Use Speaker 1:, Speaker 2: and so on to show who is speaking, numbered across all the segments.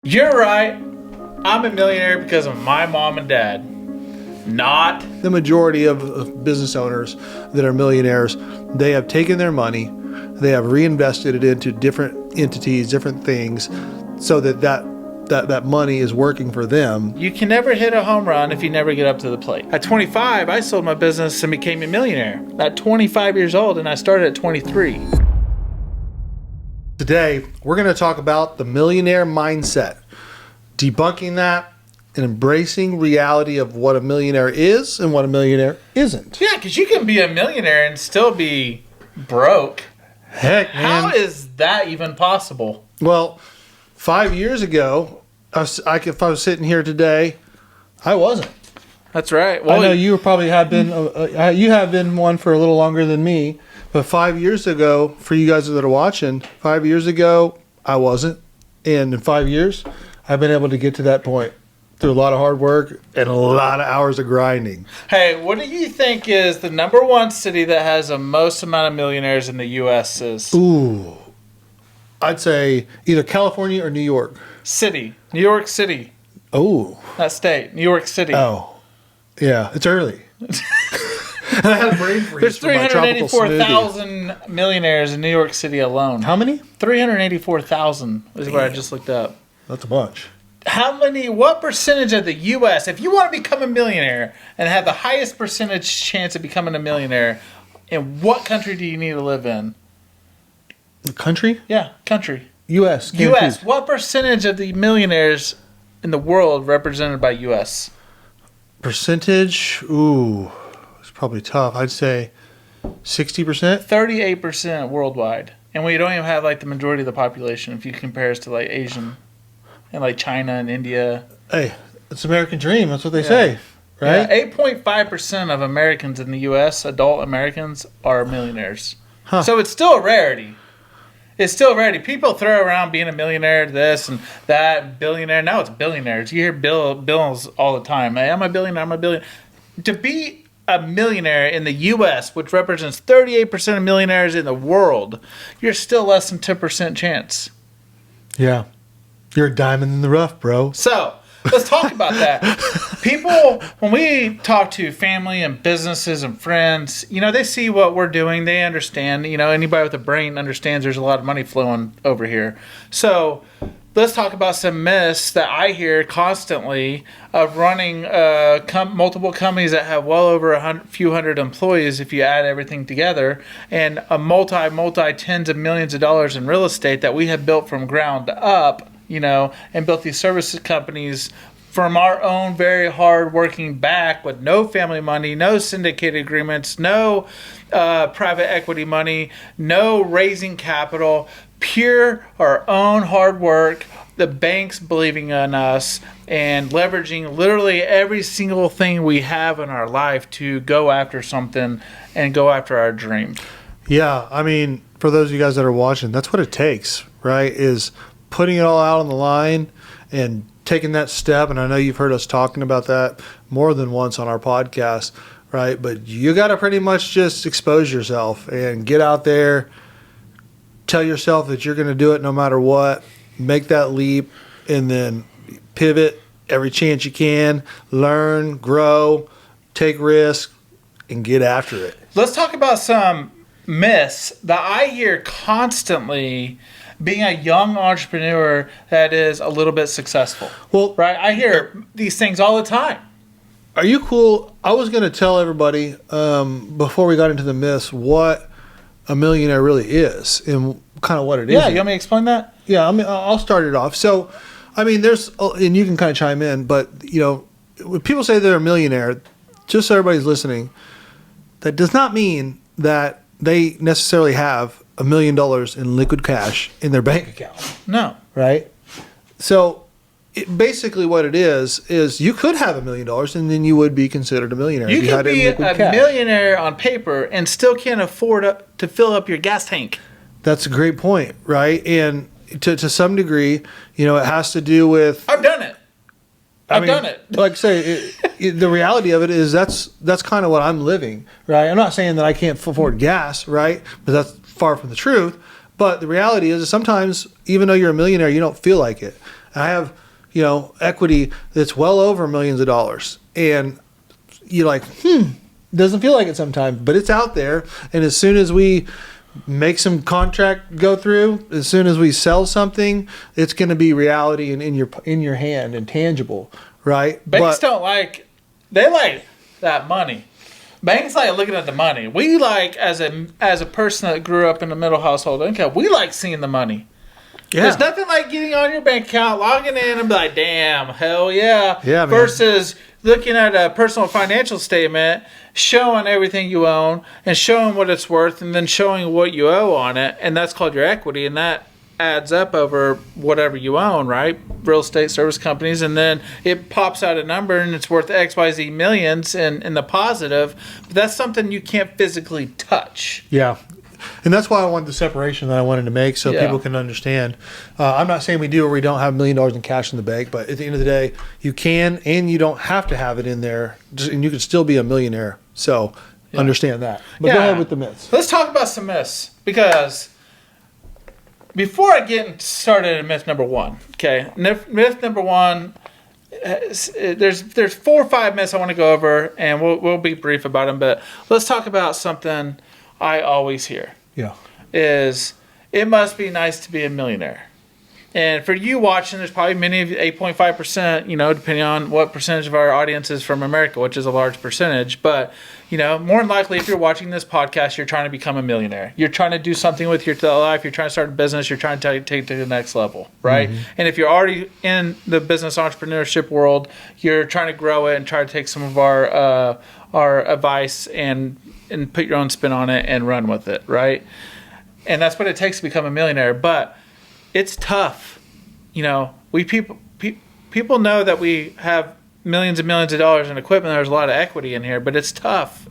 Speaker 1: You're right. I'm a millionaire because of my mom and dad. Not
Speaker 2: The majority of business owners that are millionaires, they have taken their money, they have reinvested it into different entities, different things, so that money is working for them.
Speaker 1: You can never hit a home run if you never get up to the plate. At 25, I sold my business and became a millionaire. At 25 years old, and I started at 23.
Speaker 2: Today, we're going to talk about the millionaire mindset, debunking that and embracing reality of what a millionaire is and what a millionaire isn't.
Speaker 1: Yeah, because you can be a millionaire and still be broke.
Speaker 2: Heck, man.
Speaker 1: How is that even possible?
Speaker 2: Well, 5 years ago, if I was sitting here today, I wasn't.
Speaker 1: That's right.
Speaker 2: I know you probably have been. You have been one for a little longer than me. But 5 years ago, for you guys that are watching, 5 years ago, I wasn't. And in 5 years, I've been able to get to that point through a lot of hard work and a lot of hours of grinding.
Speaker 1: Hey, what do you think is the number one city that has the most amount of millionaires in the U.S. is?
Speaker 2: Ooh. I'd say either California or New York.
Speaker 1: City. New York City.
Speaker 2: Oh.
Speaker 1: That state. New York City.
Speaker 2: Oh. Yeah, it's early. I had a brain freeze.
Speaker 1: There's 384,000 millionaires in New York City alone.
Speaker 2: How many?
Speaker 1: 384,000 is what I just looked up.
Speaker 2: That's a bunch.
Speaker 1: What percentage of the U.S., if you want to become a millionaire and have the highest percentage chance of becoming a millionaire, in what country do you need to live in?
Speaker 2: The country?
Speaker 1: Yeah, country.
Speaker 2: U.S.
Speaker 1: U.S. What percentage of the millionaires in the world represented by U.S.?
Speaker 2: Percentage? Ooh, it's probably tough. I'd say 60%.
Speaker 1: 38% worldwide. And we don't even have like the majority of the population if you compare us to like Asian and like China and India.
Speaker 2: Hey, it's American dream. That's what they say, right?
Speaker 1: Yeah, 8.5% of Americans in the U.S., adult Americans, are millionaires.
Speaker 2: Huh.
Speaker 1: So it's still a rarity. It's still a rarity. People throw around being a millionaire, this and that, billionaire. Now it's billionaires. You hear bills all the time. Hey, I'm a billionaire, I'm a billionaire. To be a millionaire in the U.S., which represents 38% of millionaires in the world, you're still less than 10% chance.
Speaker 2: Yeah. You're a diamond in the rough, bro.
Speaker 1: So, let's talk about that. People, when we talk to family and businesses and friends, they see what we're doing. They understand. Anybody with a brain understands there's a lot of money flowing over here. So, let's talk about some myths that I hear constantly of running multiple companies that have well over a few hundred employees if you add everything together, and a multi tens of millions of dollars in real estate that we have built from ground up, and built these services companies from our own very hard working back with no family money, no syndicated agreements, no private equity money, no raising capital, pure our own hard work, the banks believing in us, and leveraging literally every single thing we have in our life to go after something and go after our dream.
Speaker 2: Yeah, I mean, for those of you guys that are watching, that's what it takes, right? Is putting it all out on the line and taking that step. And I know you've heard us talking about that more than once on our podcast, right? But you got to pretty much just expose yourself and get out there, tell yourself that you're going to do it no matter what, make that leap, and then pivot every chance you can, learn, grow, take risks, and get after it.
Speaker 1: Let's talk about some myths that I hear constantly being a young entrepreneur that is a little bit successful. Well, right? I hear these things all the time.
Speaker 2: Are you cool? I was going to tell everybody before we got into the myths what a millionaire really is and kind of what it is.
Speaker 1: Yeah, you want me to explain that?
Speaker 2: Yeah, I'll start it off. So, I mean, and you can kind of chime in, but, when people say they're a millionaire, just so everybody's listening, that does not mean that they necessarily have $1 million in liquid cash in their bank account.
Speaker 1: No.
Speaker 2: Right? So basically what it is you could have $1 million and then you would be considered a millionaire.
Speaker 1: You could be a millionaire on paper and still can't afford to fill up your gas tank.
Speaker 2: That's a great point, right? And to some degree, it has to do with...
Speaker 1: I've done it. I've done it.
Speaker 2: Like I say, the reality of it is that's kind of what I'm living, right? I'm not saying that I can't afford gas, right? But that's far from the truth. But the reality is sometimes, even though you're a millionaire, you don't feel like it. I have, equity that's well over millions of dollars. And you're like, doesn't feel like it sometimes, but it's out there. And as soon as we make some contract go through, as soon as we sell something, it's going to be reality and in your hand and tangible, right?
Speaker 1: Banks they like that money. Banks like looking at the money. We like, as a person that grew up in a middle household income, we like seeing the money. Yeah. There's nothing like getting on your bank account, logging in, and be like, damn, hell yeah.
Speaker 2: Yeah, man.
Speaker 1: Versus looking at a personal financial statement, showing everything you own, and showing what it's worth, and then showing what you owe on it, and that's called your equity, and that adds up over whatever you own, right? Real estate, service companies, and then it pops out a number, and it's worth XYZ millions in the positive, but that's something you can't physically touch.
Speaker 2: Yeah. And that's why I wanted the separation that I wanted to make so people can understand. I'm not saying we do or we don't have $1 million in cash in the bank, but at the end of the day, you can and you don't have to have it in there, and you can still be a millionaire. So understand that. But go ahead with the myths.
Speaker 1: Let's talk about some myths, because before I get started in myth number one, okay? Myth number one, there's 4 or 5 myths I want to go over, and we'll be brief about them, but let's talk about something I always hear.
Speaker 2: Yeah.
Speaker 1: Is it must be nice to be a millionaire. And for you watching, there's probably many of you, 8.5%, depending on what percentage of our audience is from America, which is a large percentage. But, more than likely, if you're watching this podcast, you're trying to become a millionaire. You're trying to do something with your life. You're trying to start a business. You're trying to take it to the next level, right? Mm-hmm. And if you're already in the business entrepreneurship world, you're trying to grow it and try to take some of our advice and put your own spin on it and run with it, right? And that's what it takes to become a millionaire. But it's tough. People know that we have millions and millions of dollars in equipment. There's a lot of equity in here, but it's tough.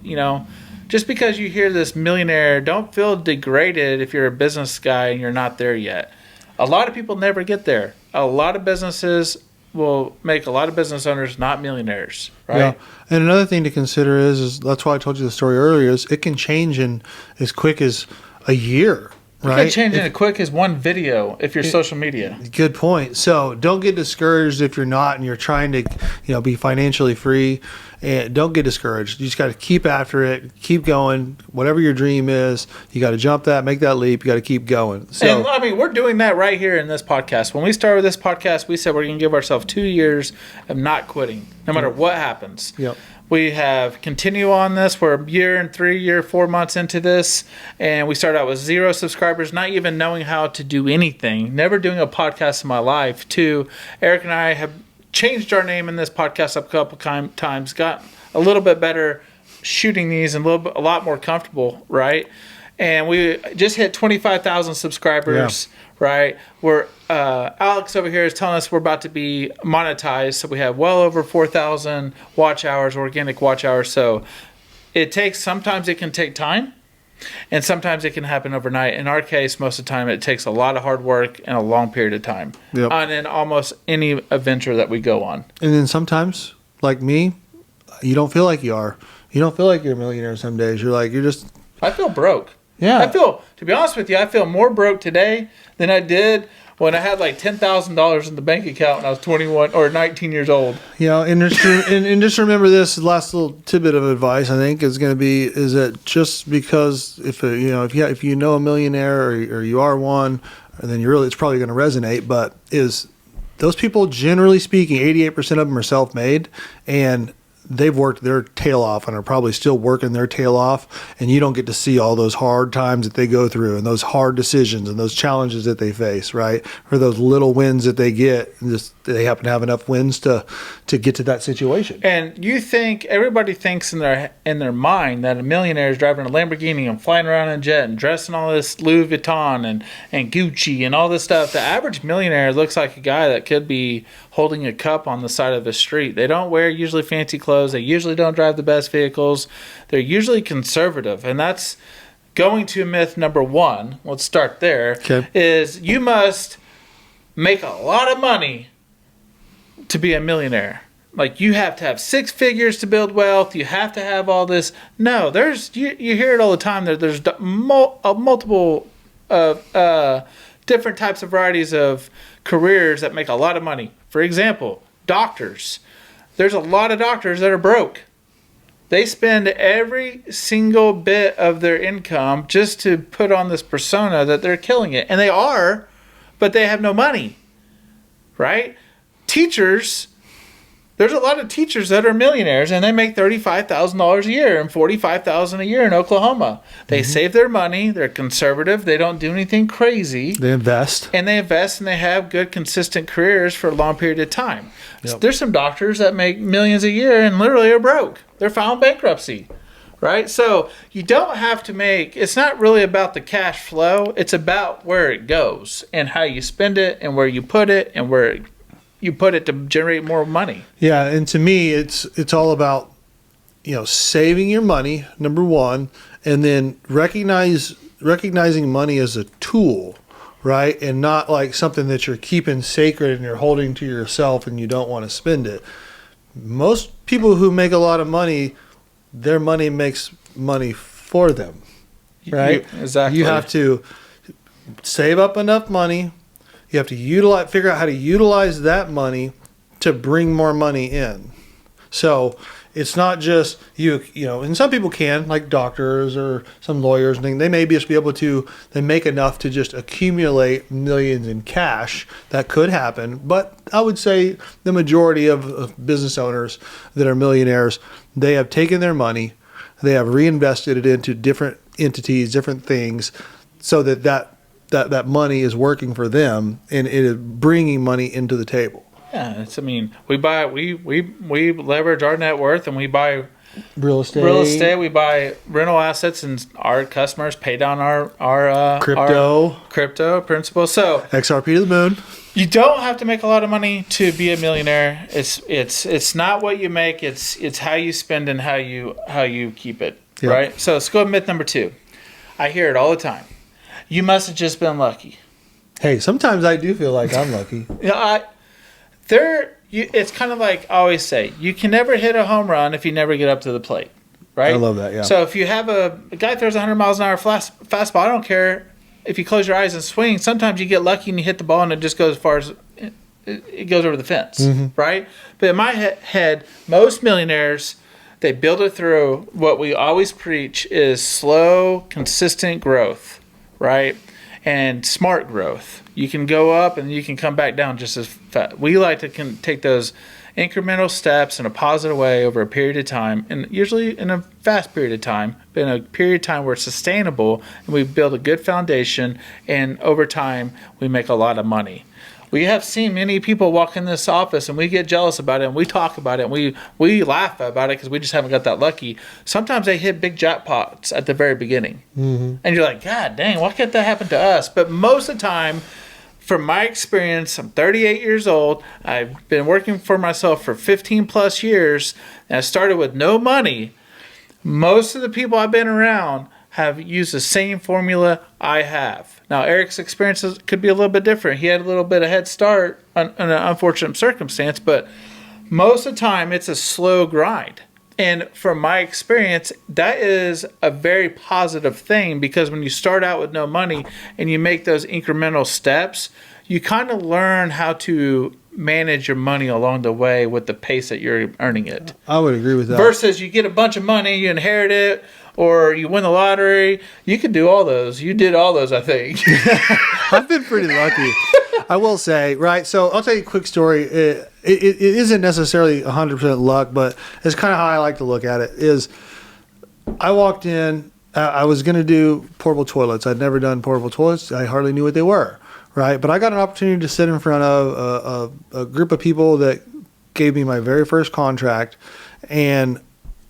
Speaker 1: Just because you hear this millionaire, don't feel degraded if you're a business guy and you're not there yet. A lot of people never get there. A lot of businesses will make a lot of business owners not millionaires, right?
Speaker 2: Yeah. And another thing to consider is that's why I told you the story earlier, is it can change in as quick as a year, right? It can
Speaker 1: change in as quick as one video if you're social media.
Speaker 2: Good point. So don't get discouraged if you're not and you're trying to, be financially free. And don't get discouraged. You just got to keep after it, keep going. Whatever your dream is, you got to jump that, make that leap. You got to keep going. So,
Speaker 1: and we're doing that right here in this podcast. When we started this podcast, we said we're going to give ourselves 2 years of not quitting, no matter what happens.
Speaker 2: Yep.
Speaker 1: We have continued on this. We're a year and 3 year, 4 months into this, and we started out with 0 subscribers, not even knowing how to do anything, never doing a podcast in my life. To Eric and I have changed our name in this podcast up a couple times, got a little bit better shooting these and a lot more comfortable, right? And we just hit 25,000 subscribers, right? We're Alex over here is telling us we're about to be monetized, so we have well over 4,000 watch hours, organic watch hours. So sometimes it can take time, and sometimes it can happen overnight. In our case, most of the time, it takes a lot of hard work and a long period of time.
Speaker 2: Yep.
Speaker 1: On in almost any adventure that we go on.
Speaker 2: And then sometimes, like me, you don't feel like you are. You don't feel like you're a millionaire some days. You're just...
Speaker 1: I feel broke.
Speaker 2: Yeah.
Speaker 1: To be honest with you, I feel more broke today than I did when I had like $10,000 in the bank account when I was 21 or 19 years old.
Speaker 2: And just remember this last little tidbit of advice. I think is going to be is that just because if you know a millionaire or you are one, then it's probably going to resonate. But is those people, generally speaking, 88% of them are self-made, and they've worked their tail off and are probably still working their tail off, and you don't get to see all those hard times that they go through and those hard decisions and those challenges that they face, right? Or those little wins that they get, and just they happen to have enough wins to get to that situation.
Speaker 1: And everybody thinks in their mind that a millionaire is driving a Lamborghini and flying around in a jet and dressing all this Louis Vuitton and Gucci and all this stuff. The average millionaire looks like a guy that could be holding a cup on the side of the street. They don't wear usually fancy clothes. They usually don't drive the best vehicles. They're usually conservative. And that's going to myth number one. Let's start there.
Speaker 2: Okay.
Speaker 1: Is you must make a lot of money to be a millionaire. Like you have to have 6 figures to build wealth. You have to have all this. No, you hear it all the time. There's multiple different types of varieties of careers that make a lot of money. For example, doctors. There's a lot of doctors that are broke. They spend every single bit of their income just to put on this persona that they're killing it. And they are, but they have no money, right? Teachers, there's a lot of teachers that are millionaires and they make $35,000 a year and $45,000 a year in Oklahoma. They save their money. They're conservative. They don't do anything crazy.
Speaker 2: They invest.
Speaker 1: And they have good, consistent careers for a long period of time. Yep. There's some doctors that make millions a year and literally are broke. They're filing bankruptcy, right? So you don't have to it's not really about the cash flow. It's about where it goes and how you spend it and where you put it and where you put it to generate more money.
Speaker 2: Yeah, and to me, it's all about, saving your money, number one, and then recognizing money as a tool, right? And not like something that you're keeping sacred and you're holding to yourself and you don't want to spend it. Most people who make a lot of money, their money makes money for them, right?
Speaker 1: Exactly.
Speaker 2: You have to save up enough money. You have to figure out how to utilize that money to bring more money in. So it's not just and some people can, like doctors or some lawyers and things, they may just be able to, they make enough to just accumulate millions in cash. That could happen. But I would say the majority of business owners that are millionaires, they have taken their money, they have reinvested it into different entities, different things, so that money is working for them and it is bringing money into the table.
Speaker 1: Yeah, we leverage our net worth and we buy
Speaker 2: real estate.
Speaker 1: We buy rental assets and our customers pay down our crypto principal. So
Speaker 2: XRP to the moon.
Speaker 1: You don't have to make a lot of money to be a millionaire. It's not what you make. It's how you spend and how you keep it. Yep. Right. So let's go to myth number 2. I hear it all the time. You must have just been lucky.
Speaker 2: Hey, sometimes I do feel like I'm lucky.
Speaker 1: It's kind of like I always say, you can never hit a home run if you never get up to the plate, right?
Speaker 2: I love that, yeah.
Speaker 1: So if you have a guy throws 100 miles an hour fastball, I don't care if you close your eyes and swing. Sometimes you get lucky and you hit the ball and it just goes as far as it goes over the fence, right? But in my head, most millionaires, they build it through what we always preach is slow, consistent growth, right? And smart growth. You can go up and you can come back down just as fast. We like to take those incremental steps in a positive way over a period of time, and usually in a fast period of time, but in a period of time where it's sustainable and we build a good foundation, and over time we make a lot of money. We have seen many people walk in this office and we get jealous about it and we talk about it and we laugh about it because we just haven't got that lucky. Sometimes they hit big jackpots at the very beginning. And you're like, God dang, why can't that happen to us? But most of the time, from my experience, I'm 38 years old. I've been working for myself for 15 plus years, and I started with no money. Most of the people I've been around have used the same formula I have. Now, Erik's experiences could be a little bit different. He had a little bit of head start on an unfortunate circumstance, but most of the time it's a slow grind. And from my experience, that is a very positive thing, because when you start out with no money and you make those incremental steps, you kind of learn how to manage your money along the way with the pace that you're earning it.
Speaker 2: I would agree with that.
Speaker 1: Versus you get a bunch of money, you inherit it, or you win the lottery. You could do all those. You did all those, I think.
Speaker 2: I've been pretty lucky, I will say, right? So I'll tell you a quick story. It isn't necessarily 100% luck, but it's kind of how I like to look at it. Is I walked in, I was going to do portable toilets. I'd never done portable toilets. I hardly knew what they were, right? But I got an opportunity to sit in front of a group of people that gave me my very first contract, and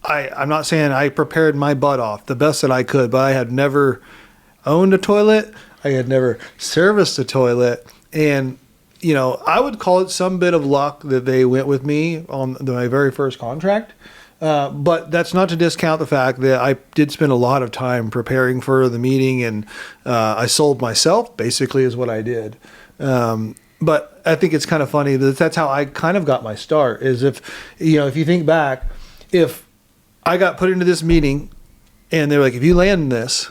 Speaker 2: I'm not saying I prepared my butt off the best that I could, but I had never owned a toilet. I had never serviced a toilet. And, I would call it some bit of luck that they went with me on my very first contract. But that's not to discount the fact that I did spend a lot of time preparing for the meeting, and I sold myself, basically, is what I did. But I think it's kind of funny that that's how I kind of got my start, is if you think back, if I got put into this meeting and they're like, if you land this,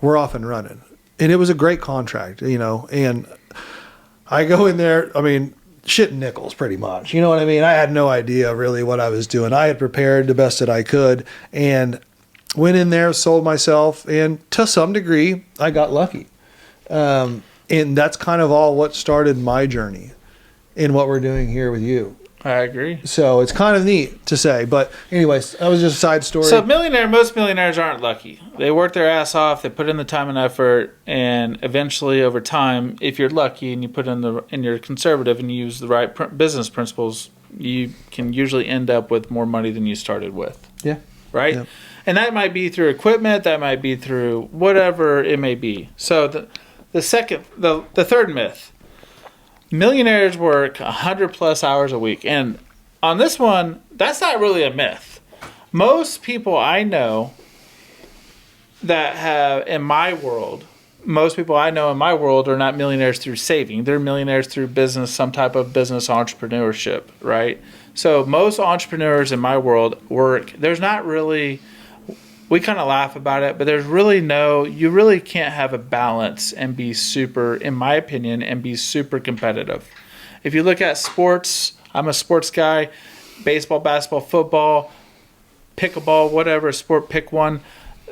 Speaker 2: we're off and running. and it was a great contract, and I go in there, I mean, shit and nickels pretty much. You know what I mean? I had no idea really what I was doing. I had prepared the best that I could and went in there, sold myself, and to some degree, I got lucky. And that's kind of all what started my journey in what we're doing here with you.
Speaker 1: I agree.
Speaker 2: So it's kind of neat to say. But anyways, that was just a side story.
Speaker 1: So most millionaires aren't lucky. They work their ass off. They put in the time and effort. And eventually over time, if you're lucky and you put in and you're conservative and you use the right business principles, you can usually end up with more money than you started with.
Speaker 2: Yeah.
Speaker 1: Right?
Speaker 2: Yeah.
Speaker 1: And that might be through equipment. That might be through whatever it may be. So the third myth. Millionaires work 100 plus hours a week. And on this one, that's not really a myth. Most people I know that have in my world are not millionaires through saving. They're millionaires through business, some type of business entrepreneurship, right? So most entrepreneurs in my world work. There's not really, we kind of laugh about it, but there's really you really can't have a balance and be super, in my opinion, and be super competitive. If you look at sports, I'm a sports guy, baseball, basketball, football, pickleball, whatever sport, pick one.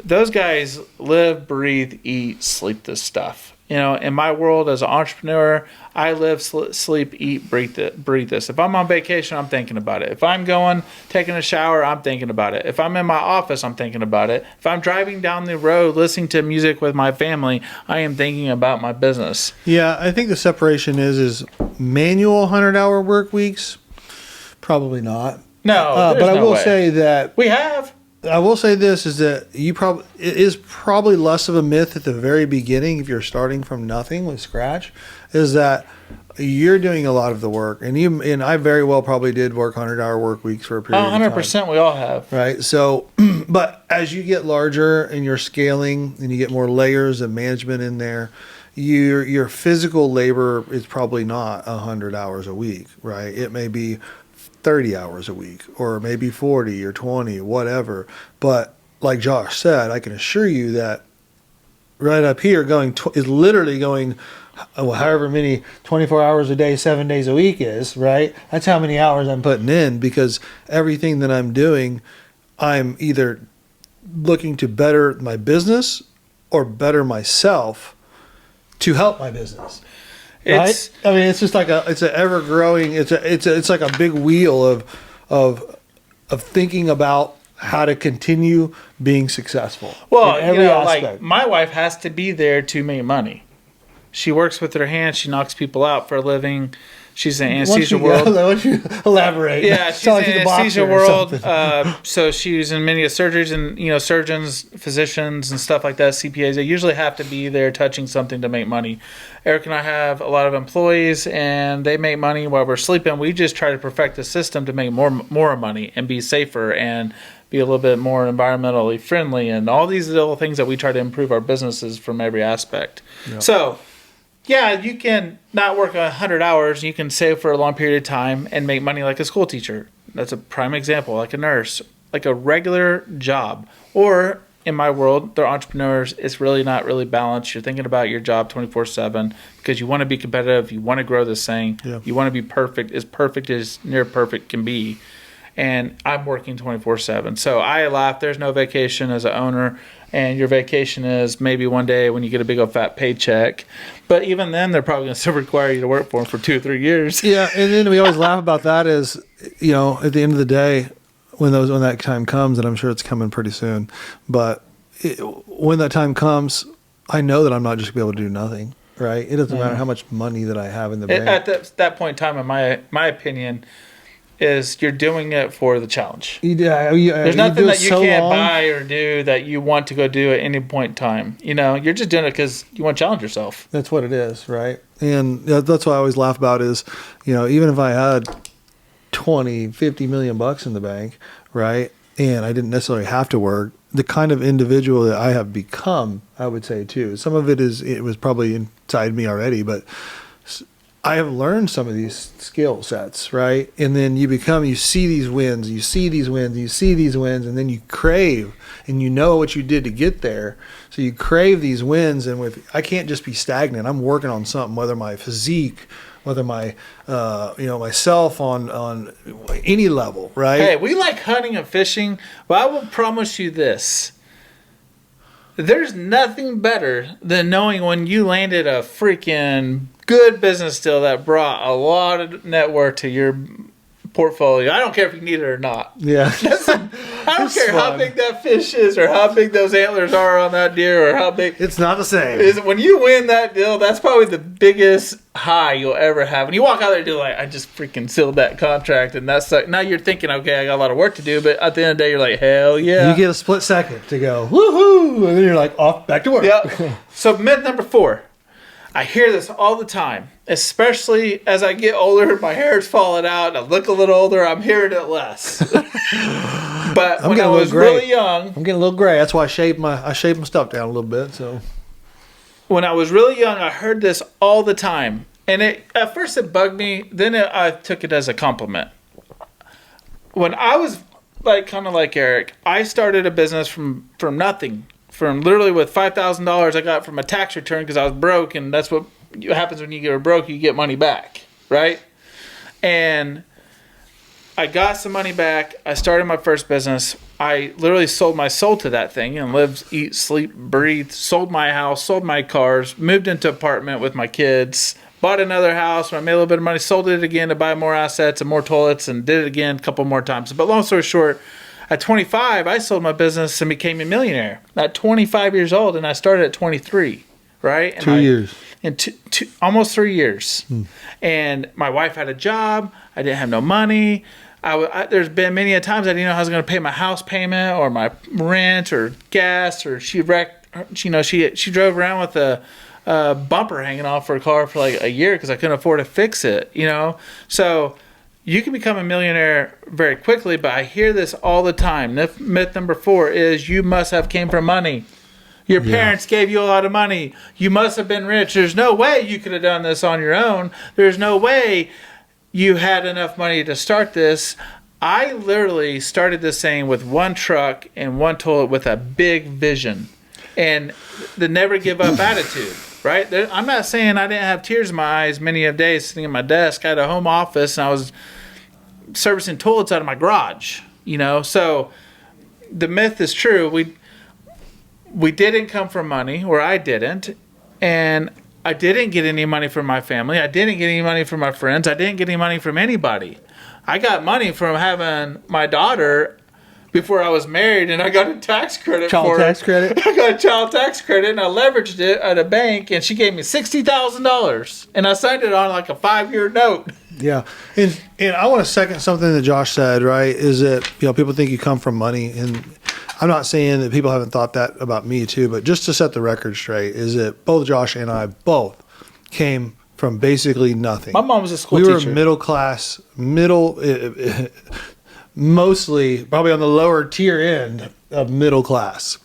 Speaker 1: Those guys live, breathe, eat, sleep this stuff. In my world as an entrepreneur, I live, sleep, eat, breathe this. If I'm on vacation, I'm thinking about it. If I'm taking a shower, I'm thinking about it. If I'm in my office, I'm thinking about it. If I'm driving down the road listening to music with my family, I am thinking about my business.
Speaker 2: Yeah, I think the separation is manual 100-hour work weeks. Probably not.
Speaker 1: No,
Speaker 2: but I will
Speaker 1: way.
Speaker 2: say that
Speaker 1: we have.
Speaker 2: I will say this is that it is probably less of a myth at the very beginning if you're starting from nothing with scratch, is that you're doing a lot of the work, and I very well probably did work 100-hour work weeks for a period of time.
Speaker 1: 100% we all have.
Speaker 2: Right. So, but as you get larger and you're scaling and you get more layers of management in there, your physical labor is probably not 100 hours a week, right? It may be 30 hours a week, or maybe 40 or 20, whatever. But like Josh said, I can assure you that right up here is literally going however many 24 hours a day, 7 days a week is, right? That's how many hours I'm putting in, because everything that I'm doing, I'm either looking to better my business or better myself to help my business. Right? I mean, it's just like it's an ever growing. It's like a big wheel of thinking about how to continue being successful.
Speaker 1: Well,
Speaker 2: in every aspect.
Speaker 1: like my wife has to be there to make money. She works with her hands. She knocks people out for a living. She's in anesthesia world.
Speaker 2: Why don't you elaborate?
Speaker 1: Yeah, she's in anesthesia world. So she's in many surgeries, and surgeons, physicians, and stuff like that. CPAs, they usually have to be there touching something to make money. Eric and I have a lot of employees, and they make money while we're sleeping. We just try to perfect the system to make more money and be safer and be a little bit more environmentally friendly, and all these little things that we try to improve our businesses from every aspect. Yep. So. Yeah, you can not work 100 hours. You can save for a long period of time and make money like a school teacher. That's a prime example, like a nurse, like a regular job. Or, in my world, they're entrepreneurs. It's really not really balanced. You're thinking about your job 24/7 because you want to be competitive. You want to grow this thing. Yeah. You want to be perfect as near perfect can be. And I'm working 24/7. So I laugh. There's no vacation as an owner. And your vacation is maybe one day when you get a big old fat paycheck. But even then, they're probably going to still require you to work for them for 2 or 3 years.
Speaker 2: Yeah, and then we always laugh about that is, at the end of the day, when that time comes, and I'm sure it's coming pretty soon, but when that time comes, I know that I'm not just going to be able to do nothing, right? It doesn't matter how much money that I have in the bank.
Speaker 1: At that point in time, in my opinion, is you're doing it for the challenge. There's nothing that you can't buy or do that you want to go do at any point in time. You're just doing it because you want to challenge yourself.
Speaker 2: That's what it is, right? And that's what I always laugh about is, even if I had 20, 50 million bucks in the bank, right? And I didn't necessarily have to work, the kind of individual that I have become, I would say too. Some of it was probably inside me already, but I have learned some of these skill sets, right? And then you see these wins, you see these wins, you see these wins, and then you crave, and you know what you did to get there. So you crave these wins, and I can't just be stagnant. I'm working on something, whether my physique, whether my, myself on any level, right?
Speaker 1: Hey, we like hunting and fishing, but I will promise you this. There's nothing better than knowing when you landed a freaking good business deal that brought a lot of net worth to your portfolio. I don't care if you need it or not.
Speaker 2: Yeah.
Speaker 1: I don't care how big that fish is or how big those antlers are on that deer or how big.
Speaker 2: It's not the same.
Speaker 1: When you win that deal, that's probably the biggest high you'll ever have. And you walk out there and do like, I just freaking sealed that contract. And that's like, now you're thinking, okay, I got a lot of work to do. But at the end of the day, you're like, hell yeah.
Speaker 2: You get a split second to go, woohoo. And then you're like, off, back to work.
Speaker 1: Yep. So myth number 4. I hear this all the time, especially as I get older, my hair's falling out, and I look a little older, I'm hearing it less. But when I was really young...
Speaker 2: I'm getting a little gray. That's why I shaved my stuff down a little bit. So
Speaker 1: when I was really young, I heard this all the time. And at first it bugged me, then I took it as a compliment. When I was kind of like Eric, I started a business from nothing. From literally with $5,000 I got from a tax return because I was broke, and that's what happens when you get broke, you get money back, right? And I got some money back. I started my first business. I literally sold my soul to that thing and lived, eat, sleep, breathe, sold my house, sold my cars, moved into an apartment with my kids, bought another house when I made a little bit of money, sold it again to buy more assets and more toilets, and did it again a couple more times. But long story short, at 25, I sold my business and became a millionaire. At 25 years old, and I started at 23, right? And
Speaker 2: 2 years.
Speaker 1: In almost 3 years. And my wife had a job. I didn't have no money. There's been many a times I didn't know how I was going to pay my house payment or my rent or gas, or she wrecked. She drove around with a bumper hanging off her car for like a year because I couldn't afford to fix it. So. You can become a millionaire very quickly, but I hear this all the time. Myth number 4 is you must have came from money. Your parents gave you a lot of money. You must have been rich. There's no way you could have done this on your own. There's no way you had enough money to start this. I literally started this thing with one truck and one toilet with a big vision and the never give up attitude. Right? I'm not saying I didn't have tears in my eyes many of days sitting at my desk. I had a home office and I was servicing toilets out of my garage. So the myth is true. We didn't come from money, or I didn't, and I didn't get any money from my family. I didn't get any money from my friends. I didn't get any money from anybody. I got money from having my daughter before I was married, and I got a tax credit
Speaker 2: Child tax credit?
Speaker 1: I got a child tax credit, and I leveraged it at a bank, and she gave me $60,000, and I signed it on like a 5-year note.
Speaker 2: Yeah. And I want to second something that Josh said, right, is that, people think you come from money, and I'm not saying that people haven't thought that about me too, but just to set the record straight is that both Josh and I both came from basically nothing.
Speaker 1: My mom was a school teacher.
Speaker 2: We were middle class, mostly probably on the lower tier end of middle class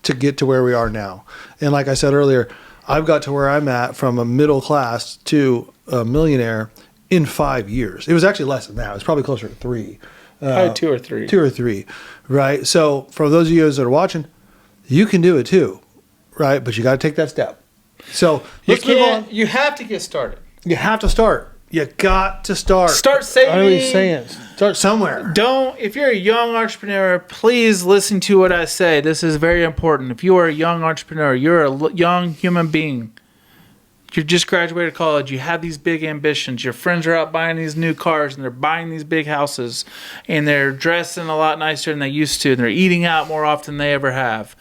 Speaker 2: to get to where we are now. And like I said earlier, I've got to where I'm at from a middle class to a millionaire in 5 years. It was actually less than that. It was probably closer to 3.
Speaker 1: Probably 2 or 3.
Speaker 2: 2 or 3, right? So for those of you guys that are watching, you can do it too, right? But you got to take that step. So let's move on.
Speaker 1: You have to get started.
Speaker 2: You have to start. You got to start.
Speaker 1: Start saving.
Speaker 2: I know what you're saying. Start somewhere.
Speaker 1: If you're a young entrepreneur, please listen to what I say. This is very important. If you are a young entrepreneur, you're a young human being. You just graduated college. You have these big ambitions. Your friends are out buying these new cars, and they're buying these big houses, and they're dressing a lot nicer than they used to, and they're eating out more often than they ever have.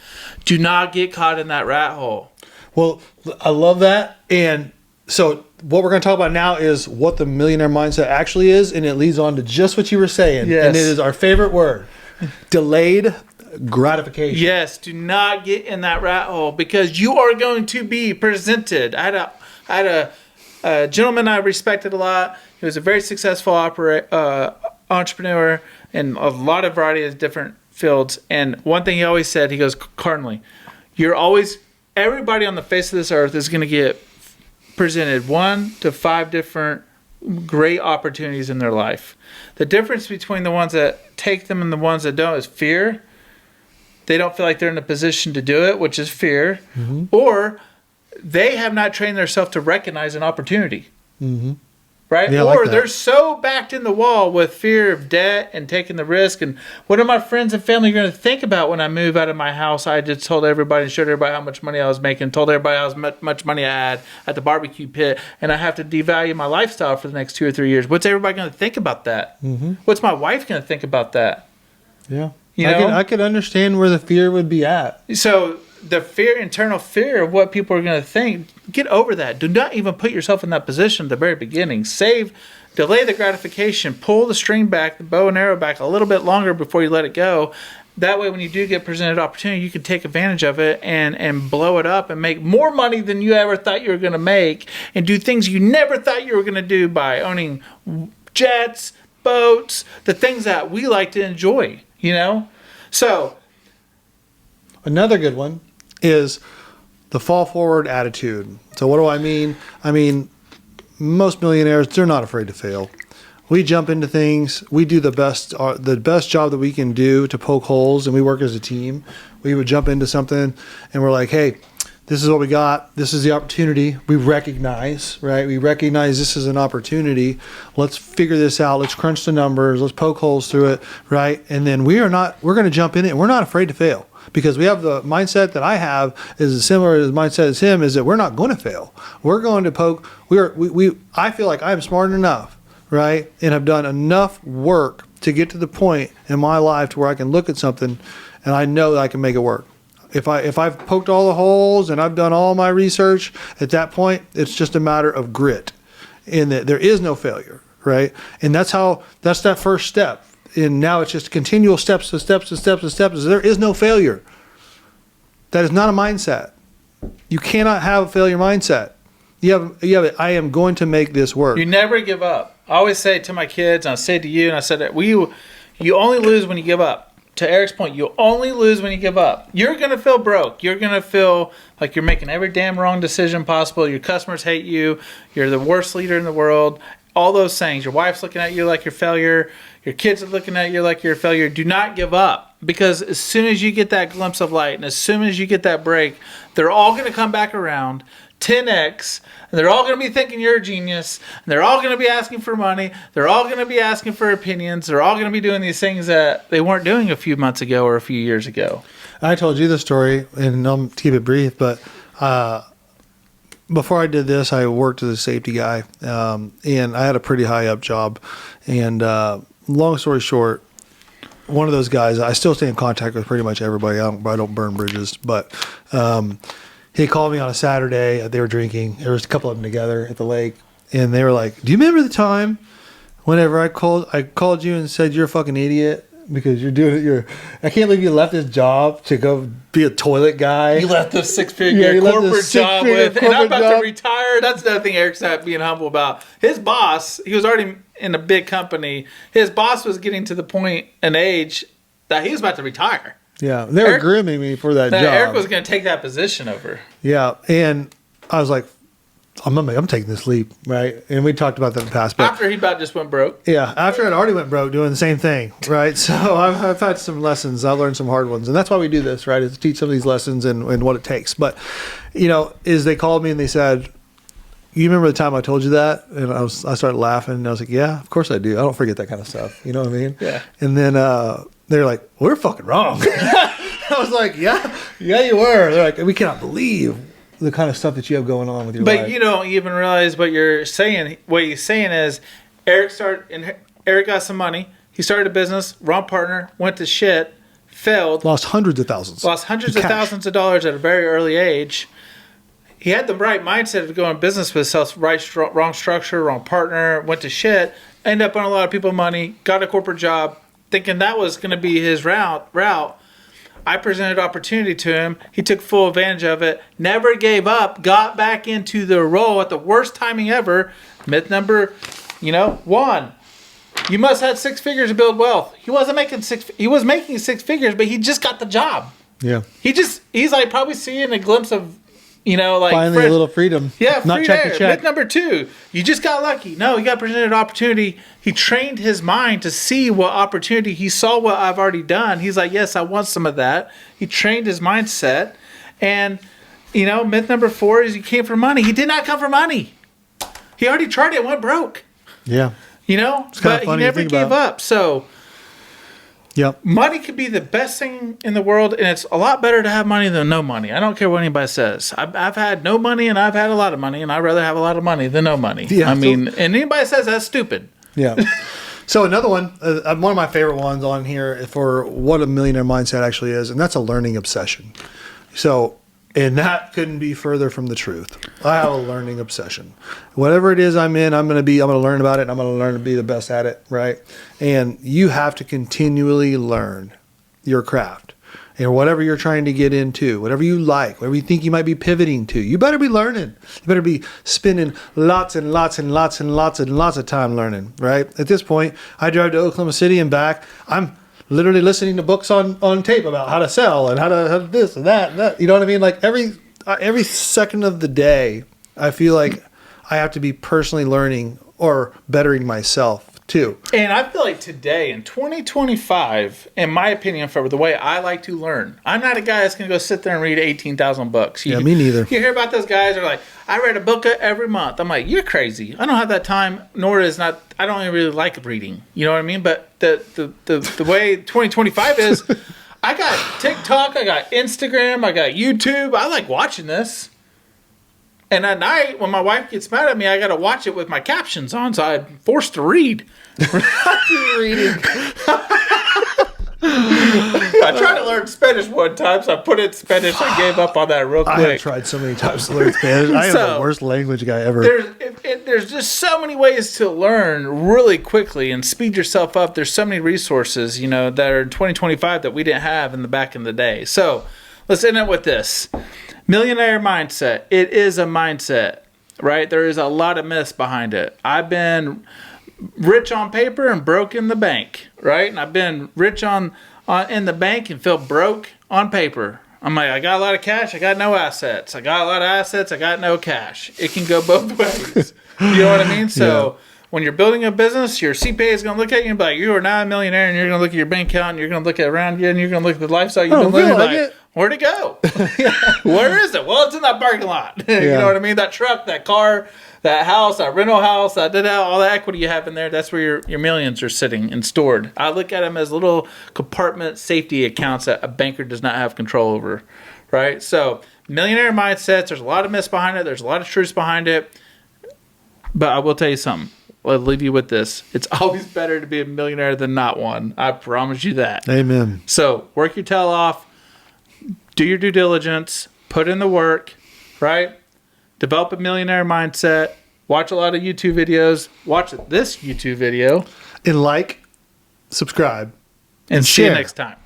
Speaker 1: Do not get caught in that rat hole.
Speaker 2: Well, I love that. And so what we're going to talk about now is what the millionaire mindset actually is, and it leads on to just what you were saying.
Speaker 1: Yes.
Speaker 2: And it is our favorite word, delayed gratification.
Speaker 1: Yes, do not get in that rat hole because you are going to be presented. I had a gentleman I respected a lot. He was a very successful entrepreneur in a lot of variety of different fields. And one thing he always said, he goes, Cardinally, everybody on the face of this earth is going to get presented 1 to 5 different great opportunities in their life. The difference between the ones that take them and the ones that don't is fear. They don't feel like they're in a position to do it, which is fear. Mm-hmm. Or they have not trained themselves to recognize an opportunity. Mm-hmm. Right?
Speaker 2: Yeah,
Speaker 1: or
Speaker 2: like
Speaker 1: they're so backed in the wall with fear of debt and taking the risk. And what are my friends and family going to think about when I move out of my house? I just told everybody and showed everybody how much money I was making, told everybody how much money I had at the barbecue pit, and I have to devalue my lifestyle for the next 2 or 3 years. What's everybody going to think about that? Mm-hmm. What's my wife going to think about that?
Speaker 2: Yeah. I could understand where the fear would be at.
Speaker 1: So the internal fear of what people are going to think, get over that. Do not even put yourself in that position at the very beginning. Delay the gratification, pull the string back, the bow and arrow back a little bit longer before you let it go. That way, when you do get presented opportunity, you can take advantage of it and blow it up and make more money than you ever thought you were going to make, and do things you never thought you were going to do by owning jets, boats, the things that we like to enjoy, So,
Speaker 2: another good one is the fall forward attitude. So what do I mean? I mean, most millionaires, they're not afraid to fail. We jump into things. We do the best job that we can do to poke holes, and we work as a team. We would jump into something, and we're like, hey, this is what we got. This is the opportunity. We recognize, right? We recognize this is an opportunity. Let's figure this out. Let's crunch the numbers. Let's poke holes through it, right? And then we're going to jump in it, and we're not afraid to fail. Because we have the mindset that I have is similar to the mindset as him, is that we're not going to fail. We're going to poke. I feel like I'm smart enough, right? And have done enough work to get to the point in my life to where I can look at something and I know that I can make it work. If I've poked all the holes and I've done all my research, at that point, it's just a matter of grit, in that there is no failure, right? And that's that first step. And now it's just continual steps. There is no failure. That is not a mindset. You cannot have a failure mindset. You have it. I am going to make this work.
Speaker 1: You never give up. I always say to my kids, and I say to you, and I said that you only lose when you give up. To Eric's point, you only lose when you give up. You're going to feel broke. You're going to feel like you're making every damn wrong decision possible. Your customers hate you. You're the worst leader in the world. All those things. Your wife's looking at you like you're a failure. Your kids are looking at you like you're a failure. Do not give up, because as soon as you get that glimpse of light and as soon as you get that break, they're all going to come back around 10x, and they're all going to be thinking you're a genius, and they're all going to be asking for money. They're all going to be asking for opinions. They're all going to be doing these things that they weren't doing a few months ago or a few years ago.
Speaker 2: I told you the story, and I'll keep it brief, but before I did this, I worked as a safety guy, and I had a pretty high up job. And long story short, one of those guys, I still stay in contact with pretty much everybody. I don't burn bridges, but he called me on a Saturday. They were drinking. There was a couple of them together at the lake, and they were like, "Do you remember the time whenever I called you and said you're a fucking idiot because you're doing it? I can't believe you left this job to go be a toilet guy.
Speaker 1: You left the six-figure corporate job and I'm about to retire." That's another thing Eric's not being humble about. His boss, he was already in a big company. His boss was getting to the point and age that he was about to retire.
Speaker 2: Yeah, they were grooming me for that job.
Speaker 1: Eric was going to take that position over.
Speaker 2: Yeah, and I was like, I'm taking this leap, right? And we talked about that in the past. But
Speaker 1: after he about just went broke.
Speaker 2: Yeah, after I'd already went broke doing the same thing, right? So I've had some lessons. I've learned some hard ones. And that's why we do this, right? Is to teach some of these lessons and what it takes. But, is they called me and they said, "You remember the time I told you that?" And I started laughing. And I was like, "Yeah, of course I do. I don't forget that kind of stuff." You know what I mean?
Speaker 1: Yeah.
Speaker 2: And then they were like, "We're fucking wrong." I was like, yeah, you were. They're like, "We cannot believe the kind of stuff that you have going on with your life."
Speaker 1: But you don't even realize what you're saying. What he's saying is, Eric got some money. He started a business, wrong partner, went to shit, failed.
Speaker 2: Lost hundreds of thousands
Speaker 1: of thousands of dollars at a very early age. He had the right mindset of going business with himself, wrong structure, wrong partner, went to shit, ended up on a lot of people's money, got a corporate job, thinking that was going to be his route. I presented opportunity to him. He took full advantage of it, never gave up, got back into the role at the worst timing ever. Myth number, 1. You must have 6 figures to build wealth. He wasn't making he was making 6 figures, but he just got the job.
Speaker 2: Yeah.
Speaker 1: He's like probably seeing a glimpse of You know, like
Speaker 2: finally a little freedom.
Speaker 1: Yeah,
Speaker 2: not
Speaker 1: free
Speaker 2: check
Speaker 1: there.
Speaker 2: to check.
Speaker 1: Myth number 2, you just got lucky. No, he got presented an opportunity. He trained his mind to see what opportunity. He saw what I've already done. He's like, yes, I want some of that. He trained his mindset. And, you know, myth number 4 is he came for money. He did not come for money. He already tried it, went broke.
Speaker 2: Yeah.
Speaker 1: You know,
Speaker 2: it's kind of
Speaker 1: but
Speaker 2: funny
Speaker 1: he never
Speaker 2: to think
Speaker 1: gave
Speaker 2: about.
Speaker 1: up. So,
Speaker 2: Yep.
Speaker 1: money could be the best thing in the world, and it's a lot better to have money than no money. I don't care what anybody says. I've had no money, and I've had a lot of money, and I'd rather have a lot of money than no money.
Speaker 2: Yeah,
Speaker 1: I mean, and anybody says that's stupid.
Speaker 2: Yeah. So another one of my favorite ones on here for what a millionaire mindset actually is, and that's a learning obsession. So, and that couldn't be further from the truth. I have a learning obsession. Whatever it is I'm in, I'm going to learn about it, and I'm going to learn to be the best at it, right? And you have to continually learn your craft. And whatever you're trying to get into, whatever you like, whatever you think you might be pivoting to, you better be learning. You better be spending lots and lots and lots and lots and lots of time learning, right? At this point, I drive to Oklahoma City and back. I'm literally listening to books on tape about how to sell and how to this and that and that. You know what I mean? Like every second of the day, I feel like I have to be personally learning or bettering myself too.
Speaker 1: And I feel like today in 2025, in my opinion, for the way I like to learn, I'm not a guy that's going to go sit there and read 18,000 books.
Speaker 2: Yeah, me neither.
Speaker 1: You hear about those guys are like, I read a book every month. I'm like, you're crazy. I don't have that time, I don't even really like reading. You know what I mean? But the way 2025 is, I got TikTok, I got Instagram, I got YouTube. I like watching this. And at night, when my wife gets mad at me, I got to watch it with my captions on, so I'm forced to read. Reading. I tried to learn Spanish one time, so I put in Spanish. I gave up on that real quick.
Speaker 2: I have tried so many times to learn Spanish. I am the worst language guy ever.
Speaker 1: There's just so many ways to learn really quickly and speed yourself up. There's so many resources, you know, that are in 2025 that we didn't have in the back in the day. So let's end it with this. Millionaire mindset. It is a mindset, right? There is a lot of myths behind it. I've been rich on paper and broke in the bank, right? And I've been rich in the bank and feel broke on paper. I'm like, I got a lot of cash, I got no assets. I got a lot of assets, I got no cash. It can go both ways. You know what I mean? So when you're building a business, your CPA is going to look at you and be like, you are now a millionaire, and you're going to look at your bank account, and you're going to look at around you, and you're going to look at the lifestyle you've been living. Like, where'd it go? Where is it? Well, it's in that parking lot. You know what I mean? That truck, that car, that house, that rental house, all the equity you have in there, that's where your millions are sitting and stored. I look at them as little compartment safety accounts that a banker does not have control over, right? So millionaire mindsets, there's a lot of myths behind it. There's a lot of truths behind it. But I will tell you something. I'll leave you with this. It's always better to be a millionaire than not one. I promise you that.
Speaker 2: Amen.
Speaker 1: So work your tail off. Do your due diligence. Put in the work, right? Develop a millionaire mindset. Watch a lot of YouTube videos. Watch this YouTube video.
Speaker 2: And subscribe,
Speaker 1: and see you
Speaker 2: share.
Speaker 1: next time.